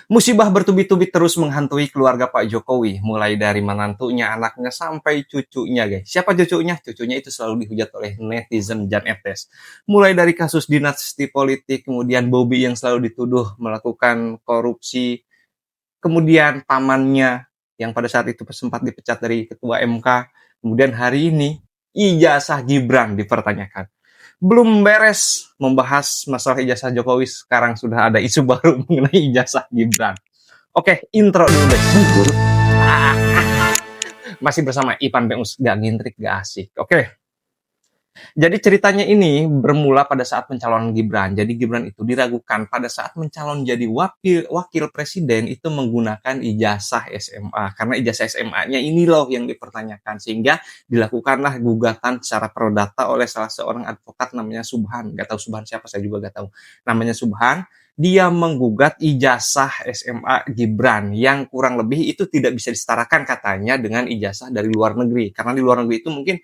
Musibah bertubi-tubi terus menghantui keluarga Pak Jokowi, mulai dari menantunya, anaknya, sampai cucunya, guys. Siapa cucunya? Cucunya itu selalu dihujat oleh netizen Jan Etes. Mulai dari kasus dinasti politik, kemudian Bobby yang selalu dituduh melakukan korupsi, kemudian pamannya yang pada saat itu sempat dipecat dari ketua MK, kemudian hari ini ijazah Gibran dipertanyakan. Belum beres membahas masalah ijazah Jokowi, sekarang sudah ada isu baru mengenai ijazah Gibran. Oke, intro dulu deh. Masih bersama Ipan Bengus, gak ngintrik, gak asik. Oke. Jadi ceritanya ini bermula pada saat pencalonan Gibran. Jadi Gibran itu diragukan pada saat mencalon jadi wakil presiden itu menggunakan ijazah SMA. Karena ijazah SMA-nya ini loh yang dipertanyakan. Sehingga dilakukanlah gugatan secara perdata oleh salah seorang advokat namanya Subhan. Gak tahu Subhan siapa, saya juga gak tahu. Namanya Subhan. Dia menggugat ijazah SMA Gibran yang kurang lebih itu tidak bisa disetarakan katanya dengan ijazah dari luar negeri. Karena di luar negeri itu mungkin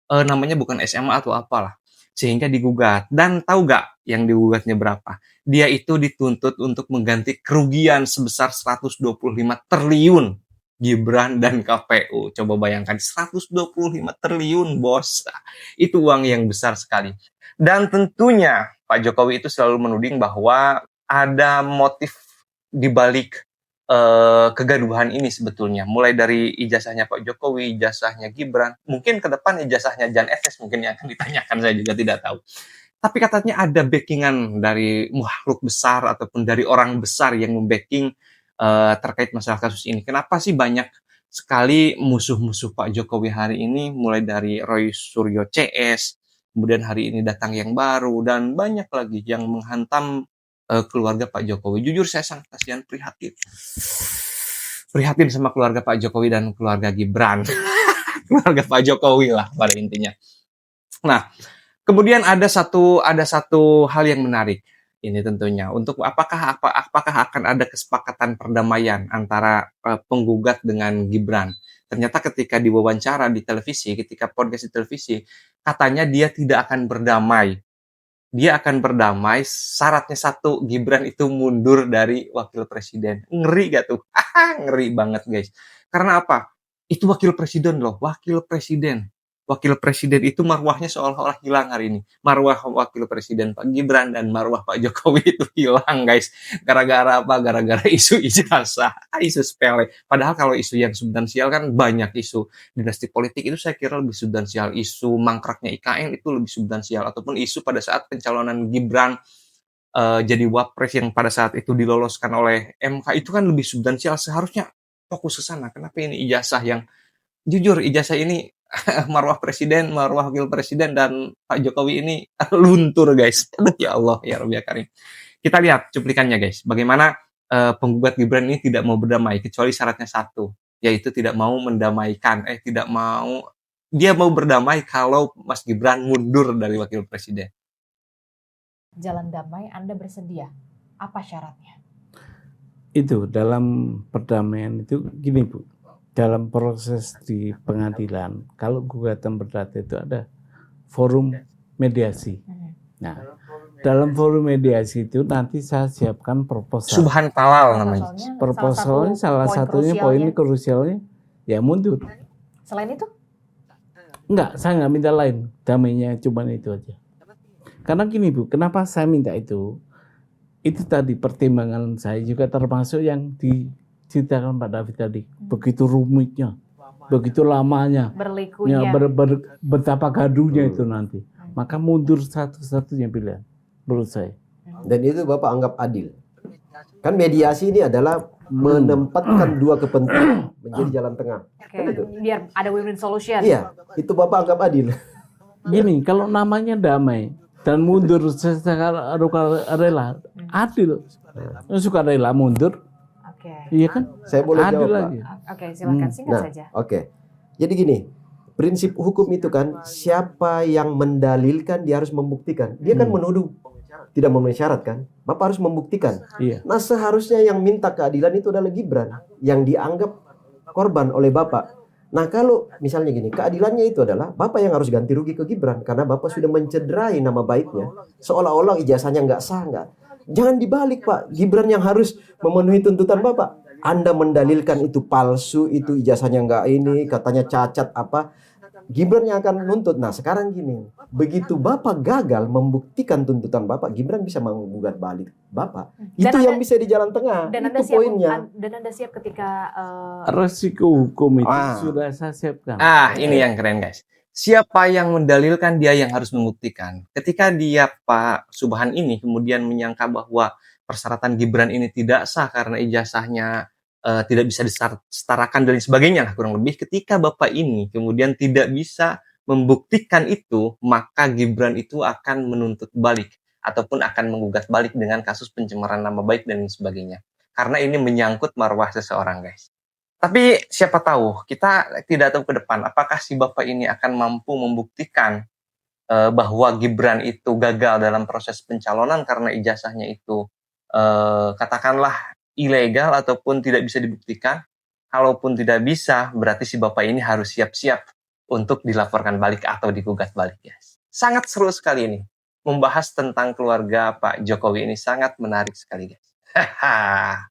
namanya bukan SMA atau apalah, sehingga digugat. Dan tahu gak yang digugatnya berapa? Dia itu dituntut untuk mengganti kerugian sebesar 125 triliun Gibran dan KPU. Coba bayangkan, 125 triliun, bos. Itu uang yang besar sekali. Dan tentunya Pak Jokowi itu selalu menuding bahwa ada motif di balik kegaduhan ini sebetulnya. Mulai dari ijazahnya Pak Jokowi, ijazahnya Gibran, mungkin ke depan ijazahnya Jan Etes mungkin yang akan ditanyakan, saya juga tidak tahu. Tapi katanya ada backingan dari makhluk besar ataupun dari orang besar yang membacking terkait masalah kasus ini. Kenapa sih banyak sekali musuh-musuh Pak Jokowi hari ini, mulai dari Roy Suryo CS, kemudian hari ini datang yang baru, dan banyak lagi yang menghantam keluarga Pak Jokowi. Jujur saya sangat kasihan, prihatin sama keluarga Pak Jokowi dan keluarga Gibran. Keluarga Pak Jokowi lah pada intinya. Nah, kemudian ada satu hal yang menarik. Ini tentunya untuk apakah akan ada kesepakatan perdamaian antara penggugat dengan Gibran. Ternyata ketika diwawancara di televisi, ketika podcast di televisi, katanya dia tidak akan berdamai. Dia akan berdamai, syaratnya satu, Gibran itu mundur dari wakil presiden. Ngeri gak tuh? Ngeri banget, guys. Karena apa? Itu wakil presiden loh, wakil presiden. Wakil presiden itu marwahnya seolah-olah hilang hari ini. Marwah wakil presiden Pak Gibran dan marwah Pak Jokowi itu hilang, guys. Gara-gara apa? Gara-gara isu ijazah, isu sepele. Padahal kalau isu yang substansial kan banyak isu. Dinasti politik itu saya kira lebih substansial. Isu mangkraknya IKN itu lebih substansial. Ataupun isu pada saat pencalonan Gibran jadi wapres yang pada saat itu diloloskan oleh MK itu kan lebih substansial. Seharusnya fokus ke sana. Kenapa ini ijazah yang jujur, ijazah ini marwah presiden, marwah wakil presiden, dan Pak Jokowi ini luntur, guys. Ya Allah, ya Rabbi ya Karim. Kita lihat cuplikannya, guys. Bagaimana penggugat Gibran ini tidak mau berdamai, kecuali syaratnya satu, yaitu tidak mau mendamaikan. Dia mau berdamai kalau Mas Gibran mundur dari wakil presiden. Jalan damai, Anda bersedia. Apa syaratnya? Itu dalam perdamaian itu gini, Bu. Dalam proses di pengadilan, kalau gugatan perdata itu ada forum mediasi. Nah, dalam forum mediasi itu nanti saya siapkan proposal. Subhan Talal namanya. Proposalnya salah satunya poin krusialnya ya mundur. Selain itu? Enggak, saya nggak minta lain. Damainya cuma itu aja. Karena gini, Bu, kenapa saya minta itu? Itu tadi pertimbangan saya juga termasuk yang diceritakan Pak David tadi. Begitu rumitnya, begitu lamanya, berlikunya, betapa gaduhnya itu nanti. Maka mundur satu-satunya pilihan menurut saya. Dan itu Bapak anggap adil. Kan mediasi ini adalah menempatkan dua kepentingan menjadi jalan tengah. Kan biar ada win-win solution. Iya, itu Bapak anggap adil. Gini, kalau namanya damai dan mundur secara rela, adil. Suka rela mundur. Iya kan? Saya boleh adil jawab, lagi. Oke, silakan singkat saja. Oke. Jadi gini, prinsip hukum itu kan siapa yang mendalilkan dia harus membuktikan. Dia kan menuduh tidak memenuhi syarat kan? Bapak harus membuktikan. Iya. Nah, seharusnya yang minta keadilan itu adalah Gibran yang dianggap korban oleh Bapak. Nah, kalau misalnya gini, keadilannya itu adalah Bapak yang harus ganti rugi ke Gibran karena Bapak sudah mencederai nama baiknya, seolah-olah ijazahnya nggak sah, nggak. Jangan dibalik Pak. Gibran yang harus memenuhi tuntutan Bapak. Anda mendalilkan itu palsu, itu ijazahnya nggak ini, katanya cacat apa. Gibran yang akan nuntut. Nah sekarang gini, begitu Bapak gagal membuktikan tuntutan Bapak, Gibran bisa menggugat balik Bapak. Dan Itu Anda- yang bisa di jalan tengah. Dan Anda Itu siap poinnya. dan Anda siap ketika Resiko hukum itu Ah. sudah saya siapkan. Ini yang keren guys. Siapa yang mendalilkan, dia yang harus membuktikan. Ketika dia Pak Subhan ini kemudian menyangka bahwa persyaratan Gibran ini tidak sah karena ijazahnya tidak bisa disetarakan dan lain sebagainya lah kurang lebih. Ketika Bapak ini kemudian tidak bisa membuktikan itu, maka Gibran itu akan menuntut balik ataupun akan menggugat balik dengan kasus pencemaran nama baik dan lain sebagainya. Karena ini menyangkut marwah seseorang guys. Tapi siapa tahu, kita tidak tahu ke depan apakah si Bapak ini akan mampu membuktikan bahwa Gibran itu gagal dalam proses pencalonan karena ijazahnya itu katakanlah ilegal ataupun tidak bisa dibuktikan. Kalaupun tidak bisa, berarti si Bapak ini harus siap-siap untuk dilaporkan balik atau digugat balik guys. Sangat seru sekali ini. Membahas tentang keluarga Pak Jokowi ini sangat menarik sekali guys. Haha.